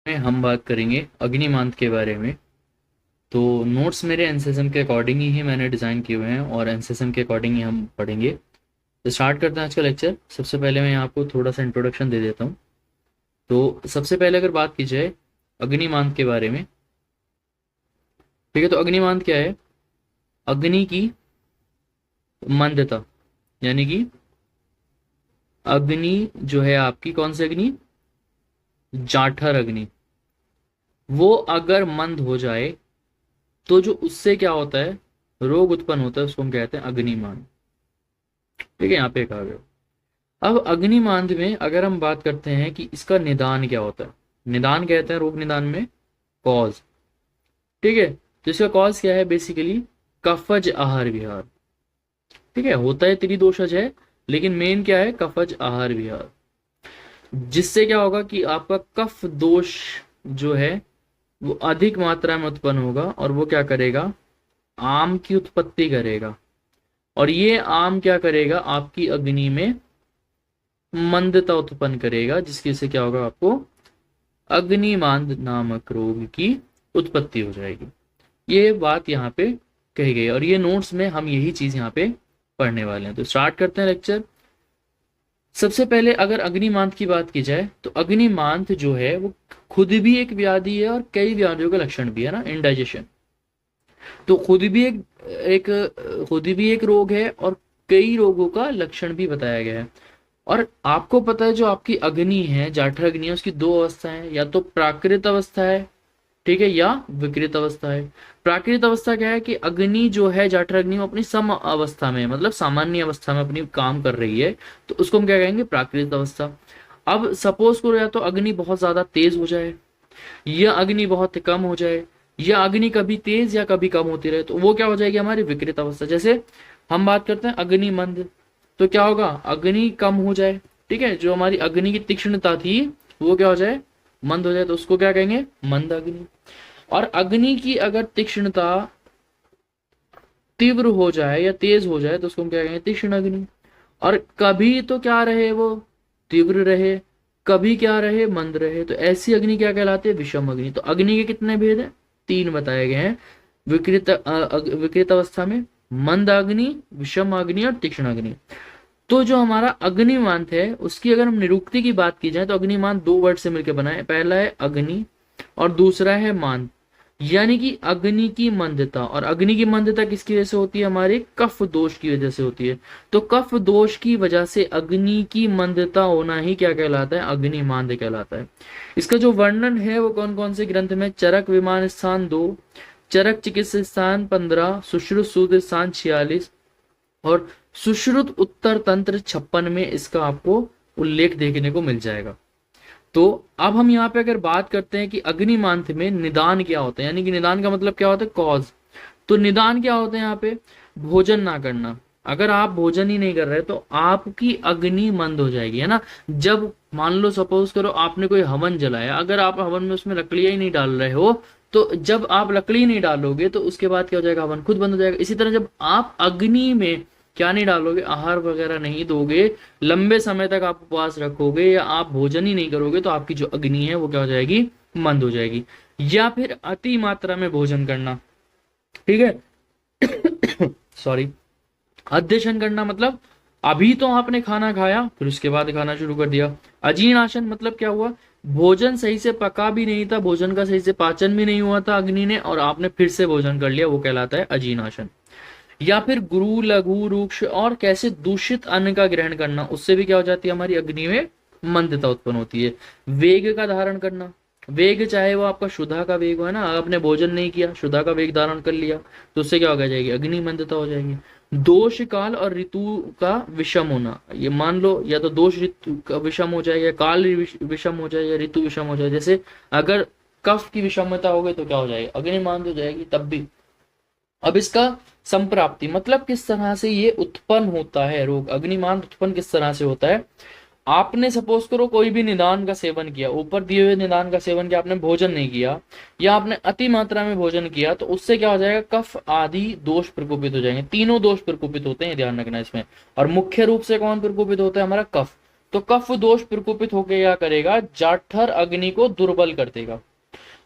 में हम बात करेंगे अग्निमांद के बारे में। तो नोट्स मेरे एनसीएसएम के अकॉर्डिंग ही मैंने डिज़ाइन किए हुए हैं और एनसीएसएम के अकॉर्डिंग ही हम पढ़ेंगे। तो स्टार्ट करते हैं आज का लेक्चर। सबसे पहले मैं आपको थोड़ा सा इंट्रोडक्शन दे देता हूँ। तो सबसे पहले अगर बात की जाए अग्निमांद के बारे में, ठीक है। तो अग्निमांद क्या है? अग्नि की मंदता, यानी कि अग्नि जो है आपकी, कौन सी अग्नि? जाठर अग्नि। वो अगर मंद हो जाए तो जो उससे क्या होता है, रोग उत्पन्न होता है, उसको हम कहते हैं अग्निमांद। ठीक है, यहाँ पे कहा गया। अब अग्निमांद में अगर हम बात करते हैं कि इसका निदान क्या होता है, निदान कहते हैं रोग निदान में कॉज। ठीक है, तो इसका कॉज क्या है? बेसिकली कफज आहार विहार। ठीक है, होता है त्रिदोषज है, लेकिन मेन क्या है? कफज आहार विहार। जिससे क्या होगा कि आपका कफ दोष जो है वो अधिक मात्रा में उत्पन्न होगा और वो क्या करेगा? आम की उत्पत्ति करेगा। और ये आम क्या करेगा? आपकी अग्नि में मंदता उत्पन्न करेगा, जिसकी से क्या होगा? आपको अग्निमांद नामक रोग की उत्पत्ति हो जाएगी। ये बात यहाँ पे कही गई और ये नोट्स में हम यही चीज यहाँ पे पढ़ने वाले हैं। तो स्टार्ट करते हैं लेक्चर। सबसे पहले अगर अग्निमांद की बात की जाए तो अग्निमांद जो है वो खुद भी एक व्याधि है और कई व्याधियों का लक्षण भी है ना, इंडाइजेशन। तो खुद भी एक रोग है और कई रोगों का लक्षण भी बताया गया है। और आपको पता है जो आपकी अग्नि है, जाठर अग्नि है, उसकी दो अवस्था है, या तो प्राकृत अवस्था है, ठीक है, या विकृत अवस्था है। प्राकृत अवस्था क्या है कि अग्नि जो है, जाठर अग्नि, वो अपनी सम अवस्था में, मतलब सामान्य अवस्था में अपनी काम कर रही है, तो उसको हम क्या कहेंगे? प्राकृत अवस्था। अब सपोज करो या तो अग्नि बहुत ज्यादा तेज हो जाए या अग्नि बहुत कम हो जाए, या अग्नि कभी तेज या कभी कम होती रहे, तो वो क्या हो जाएगी? हमारी विकृत अवस्था। जैसे हम बात करते हैं अग्नि मंद, तो क्या होगा? अग्नि कम हो जाए, ठीक है, जो हमारी अग्नि की तीक्ष्णता थी वो क्या हो जाए? मंद हो जाए, तो उसको क्या कहेंगे? मंद अग्नि। और अग्नि की अगर तीक्ष्णता तीव्र हो जाए या तेज हो जाए तो उसको हम क्या कहेंगे? तीक्ष्ण अग्नि। और कभी तो क्या रहे वो? तीव्र रहे, कभी क्या रहे? मंद रहे, तो ऐसी अग्नि क्या कहलाती है? विषम अग्नि। तो अग्नि के कितने भेद हैं? तीन बताए गए हैं। विकृत अवस्था में मंद अग्नि, विषम अग्नि और तीक्ष्ण अग्नि। तो जो हमारा अग्निमांत है उसकी अगर हम निरुक्ति की बात की जाए तो अग्निमांत दो वर्ड से मिलकर बना है। पहला है अग्नि और दूसरा है मान, यानी कि अग्नि की मंदता। और अग्नि की मंदता किसकी वजह से होती है? हमारे कफ दोष की वजह से होती है। तो कफ दोष की वजह से अग्नि की मंदता होना ही क्या कहलाता है? अग्निमांद कहलाता है। इसका जो वर्णन है वो कौन कौन से ग्रंथ में? चरक विमान स्थान 2, चरक चिकित्सा स्थान 15, सुश्रुत सूत्र स्थान 46 और सुश्रुत उत्तर तंत्र 56 में इसका आपको उल्लेख देखने को मिल जाएगा। तो अब हम यहाँ पे अगर बात करते हैं कि अग्निमांत में निदान क्या होता है, यानी कि निदान का मतलब क्या होता है? कॉज। तो निदान क्या होता है यहाँ पे? भोजन ना करना। अगर आप भोजन ही नहीं कर रहे तो आपकी अग्नि मंद हो जाएगी, है ना। जब मान लो सपोज करो आपने कोई हवन जलाया, अगर आप हवन में उसमें लकड़ियां ही नहीं डाल रहे हो, तो जब आप लकड़ी नहीं डालोगे तो उसके बाद क्या हो जाएगा? हवन खुद बंद हो जाएगा। इसी तरह जब आप अग्नि में क्या नहीं डालोगे, आहार वगैरह नहीं दोगे, लंबे समय तक आप उपवास रखोगे या आप भोजन ही नहीं करोगे, तो आपकी जो अग्नि है वो क्या हो जाएगी? मंद हो जाएगी। या फिर अति मात्रा में भोजन करना, ठीक है, सॉरी, अध्यशन करना मतलब अभी तो आपने खाना खाया फिर उसके बाद खाना शुरू कर दिया। अजीर्णाशन मतलब क्या हुआ? भोजन सही से पका भी नहीं था, भोजन का सही से पाचन भी नहीं हुआ था अग्नि ने, और आपने फिर से भोजन कर लिया, वो कहलाता है अजीर्णाशन। या फिर गुरु लघु रूक्ष और कैसे दूषित अन्न का ग्रहण करना, उससे भी क्या हो जाती है? हमारी अग्नि में मंदता उत्पन्न होती है। वेग का धारण करना, वेग चाहे वो आपका शुद्धा का वेग हो, है ना, आपने भोजन नहीं किया, शुद्धा का वेग धारण कर लिया, तो उससे क्या हो जाएगी? अग्नि मंदता हो जाएगी। दोष काल और ऋतु का विषम होना, ये मान लो या तो दोष ऋतु का विषम हो जाए, या काल विषम हो जाए, या ऋतु विषम हो जाए। जैसे अगर कफ की विषमता हो गई तो क्या हो जाएगी? अग्नि मंद हो जाएगी तब भी। अब इसका संप्राप्ति मतलब किस तरह से ये उत्पन्न होता है रोग, अग्निमांद उत्पन्न किस तरह से होता है? आपने सपोज करो कोई भी निदान का सेवन किया, ऊपर दिए हुए निदान का सेवन किया, आपने भोजन नहीं किया या आपने अति मात्रा में भोजन किया, तो उससे क्या हो जाएगा? कफ आदि दोष प्रकोपित हो जाएंगे। तीनों दोष प्रकोपित होते हैं, ध्यान रखना इसमें। और मुख्य रूप से कौन प्रकोपित होता है? हमारा कफ। तो कफ दोष प्रकोपित होकर क्या करेगा, जाठर अग्नि को दुर्बल कर देगा।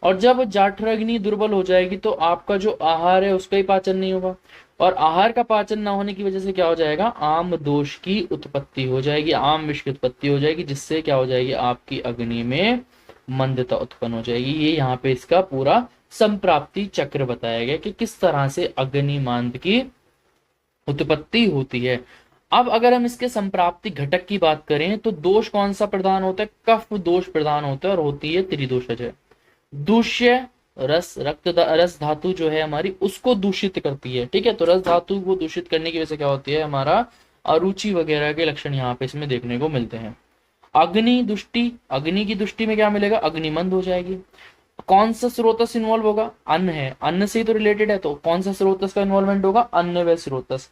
और जब जाठर अग्नि दुर्बल हो जाएगी तो आपका जो आहार है उसका ही पाचन नहीं होगा, और आहार का पाचन ना होने की वजह से क्या हो जाएगा, आम दोष की उत्पत्ति हो जाएगी, आम विष की उत्पत्ति हो जाएगी, जिससे क्या हो जाएगी, आपकी अग्नि में मंदता उत्पन्न हो जाएगी। ये यहाँ पे इसका पूरा संप्राप्ति चक्र बताया गया कि किस तरह से अग्निमांद की उत्पत्ति होती है। अब अगर हम इसके संप्राप्ति घटक की बात करें तो दोष कौन सा प्रधान होता है, कफ दोष प्रधान होता है, और होती है त्रिदोषज है। दूष्य रस, रस धातु जो है हमारी उसको दूषित करती है, ठीक है। तो रस धातु को दूषित करने की वजह से क्या होती है, हमारा अरुचि वगैरह के लक्षण यहाँ पे इसमें देखने को मिलते हैं। अग्नि दुष्टि, अग्नि की दुष्टि में क्या मिलेगा, अग्निमंद हो जाएगी। कौन सा स्रोतस इन्वॉल्व होगा, अन्न है, अन्न से ही तो रिलेटेड है, तो कौन सा स्रोतस का इन्वॉल्वमेंट होगा, अन्न व स्रोतस।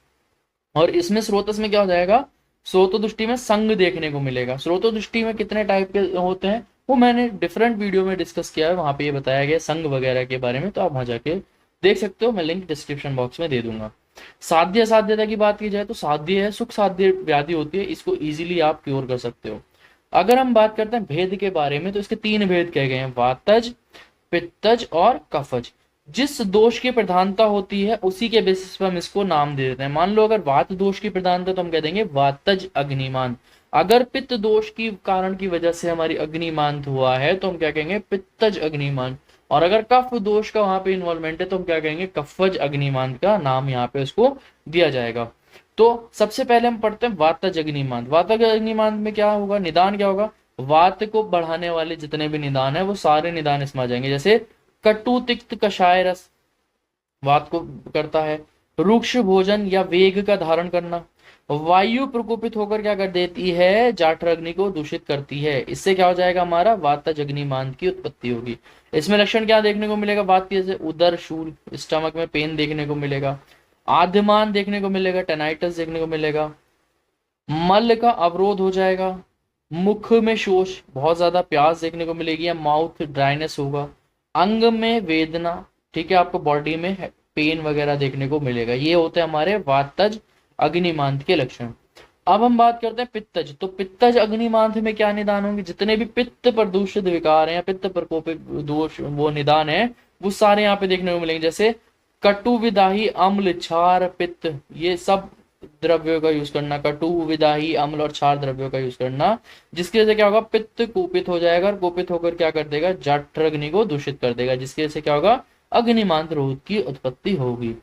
और इसमें स्रोतस में क्या हो जाएगा, स्रोत दृष्टि में संग देखने को मिलेगा। स्रोत दृष्टि में कितने टाइप के होते हैं वो मैंने डिफरेंट वीडियो में डिस्कस किया है, वहां पे ये बताया गया संग वगैरह के बारे में, तो आप वहां जाके देख सकते हो, मैं लिंक डिस्क्रिप्शन बॉक्स में दे दूंगा। साध्य असाध्यता की बात की जाए तो साध्य है, सुख साध्य व्याधि होती है, इसको इजीली आप क्योर कर सकते हो। अगर हम बात करते हैं भेद के बारे में तो इसके 3 भेद कहे गए हैं, वातज, पित्तज और कफज। जिस दोष की प्रधानता होती है उसी के बेसिस पर हम इसको नाम दे देते हैं। मान लो अगर वात दोष की प्रधानता तो हम कह देंगे वातज अग्निमान। अगर पित्त दोष की कारण की वजह से हमारी अग्निमांत हुआ है तो हम क्या कहेंगे, पित्तज अग्निमान। और अगर कफ दोष का वहां पे इन्वॉल्वमेंट है तो हम क्या कहेंगे, कफज अग्निमांत का नाम यहाँ पे उसको दिया जाएगा। तो सबसे पहले हम पढ़ते हैं वातज अग्निमांत। वातज अग्निमांत में क्या होगा, निदान क्या होगा, वात को बढ़ाने वाले जितने भी निदान है वो सारे निदान इसमें आ जाएंगे। जैसे कटु तिक्त कषाय रस वात को करता है, रुक्ष भोजन या वेग का धारण करना, वायु प्रकोपित होकर क्या कर देती है, जाठर अग्नि को दूषित करती है। इससे क्या हो जाएगा, हमारा वातज अग्निमांत की उत्पत्ति होगी। इसमें लक्षण क्या देखने को मिलेगा, बात की जैसे उदर शूल, स्टमक में पेन देखने को मिलेगा, आद्यमान देखने को मिलेगा, टेनाइटस देखने को मिलेगा, मल का अवरोध हो जाएगा, मुख में शोष, बहुत ज्यादा प्यास देखने को मिलेगी, या माउथ ड्राइनेस होगा, अंग में वेदना, ठीक है, आपको बॉडी में पेन वगैरह देखने को मिलेगा। ये होते हैं हमारे वातज अग्निमांत के लक्षण। अब हम बात करते हैं पित्तज। तो पित्तज अग्निमांत में क्या निदान होंगे, जितने भी पित्त प्रदूषित विकार हैं या पित्त प्रकोपित दोष वो निदान है वो सारे यहाँ पे देखने को मिलेंगे। जैसे कटु विदाही अम्ल क्षार पित्त, ये सब द्रव्यों का यूज करना, कटु विदाही अम्ल और क्षार द्रव्यों का यूज करना, जिसकी वजह से क्या होगा, पित्त कुपित हो जाएगा, और कुपित होकर क्या कर देगा, जाठर अग्नि को दूषित कर देगा, जिसकी वजह से क्या होगा, अग्निमांत रोग की उत्पत्ति होगी।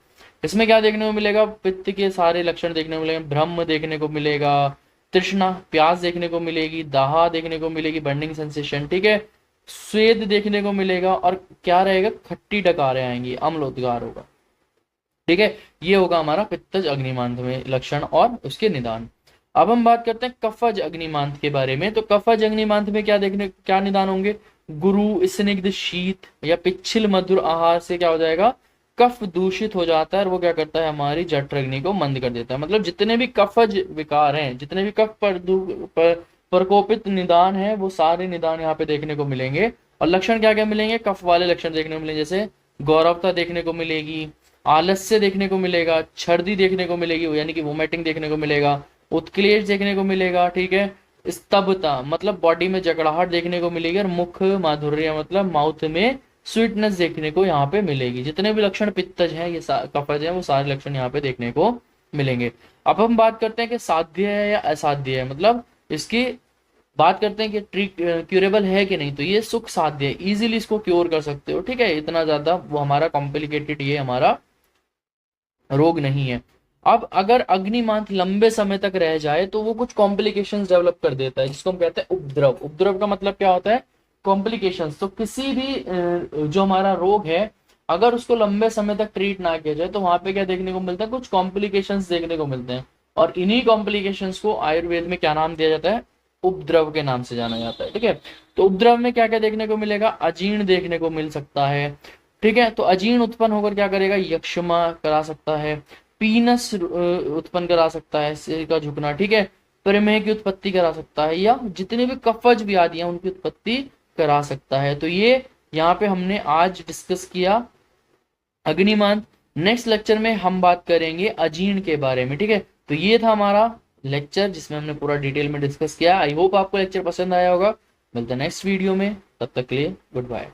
इसमें क्या देखने को मिलेगा, पित्त के सारे लक्षण देखने को मिलेंगे, ब्रह्म देखने को मिलेगा, तृष्णा प्यास देखने को मिलेगी, दाह देखने को मिलेगी, बर्निंग सेंसेशन, ठीक है, स्वेद देखने को मिलेगा, और क्या रहेगा, खट्टी डकारें आएंगी, अम्लोद्गार होगा, ठीक है। ये होगा हमारा पित्तज अग्निमांत में लक्षण और उसके निदान। अब हम बात करते हैं कफज अग्निमांत के बारे में। तो कफज अग्निमांत में क्या निदान होंगे, गुरु स्निग्ध शीत या पिच्छिल मधुर आहार से क्या हो जाएगा, कफ दूषित हो जाता है, और वो क्या करता है, हमारी जठर अग्नि को मंद कर देता है। मतलब जितने भी कफज विकार हैं, जितने भी कफ प्रकोपित निदान है वो सारे निदान यहाँ पे देखने को मिलेंगे। और लक्षण क्या क्या मिलेंगे, कफ वाले लक्षण देखने को मिलेंगे, जैसे गौरवता देखने को मिलेगी, आलस्य देखने को मिलेगा, छर्दी देखने को मिलेगी यानी कि वोमिटिंग देखने को मिलेगा, उत्क्लेश देखने को मिलेगा, ठीक है, स्तब्धता मतलब बॉडी में जकड़ाहट देखने को मिलेगी, और मुख माधुर्य मतलब माउथ में स्वीटनेस देखने को यहाँ पे मिलेगी। जितने भी लक्षण पित्तज हैं, ये कफज है, वो सारे लक्षण यहाँ पे देखने को मिलेंगे। अब हम बात करते हैं कि साध्य है या असाध्य है, मतलब इसकी बात करते हैं कि क्यूरेबल है कि नहीं। तो ये सुख साध्य है, इजीली इसको क्योर कर सकते हो, ठीक है, इतना ज्यादा वो हमारा कॉम्प्लिकेटेड ये हमारा रोग नहीं है। अब अगर अग्निमांत लंबे समय तक रह जाए तो वो कुछ कॉम्प्लिकेशंस डेवलप कर देता है, जिसको हम कहते हैं उपद्रव। उपद्रव का मतलब क्या होता है, कॉम्प्लिकेशंस। तो किसी भी जो हमारा रोग है अगर उसको लंबे समय तक ट्रीट ना किया जाए तो वहां पे क्या देखने को मिलता है, कुछ कॉम्प्लिकेशंस देखने को मिलते हैं, और इन्हीं कॉम्प्लिकेशंस को आयुर्वेद में क्या नाम दिया जाता है, उपद्रव के नाम से जाना जाता है, ठीक है। तो उपद्रव में क्या क्या देखने को मिलेगा, अजीर्ण देखने को मिल सकता है, ठीक है। तो अजीर्ण उत्पन्न होकर क्या करेगा, यक्षमा करा सकता है, पीनस उत्पन्न करा सकता है, सिर का झुकना, ठीक है, प्रमेह की उत्पत्ति करा सकता है, या जितने भी कफज व्याधियां उनकी उत्पत्ति करा सकता है। तो ये यहाँ पे हमने आज डिस्कस किया अग्निमांत। नेक्स्ट लेक्चर में हम बात करेंगे अजीर्ण के बारे में, ठीक है। तो ये था हमारा लेक्चर जिसमें हमने पूरा डिटेल में डिस्कस किया। आई होप आपको लेक्चर पसंद आया होगा। मिलते हैं नेक्स्ट वीडियो में, तब तक के लिए गुड बाय।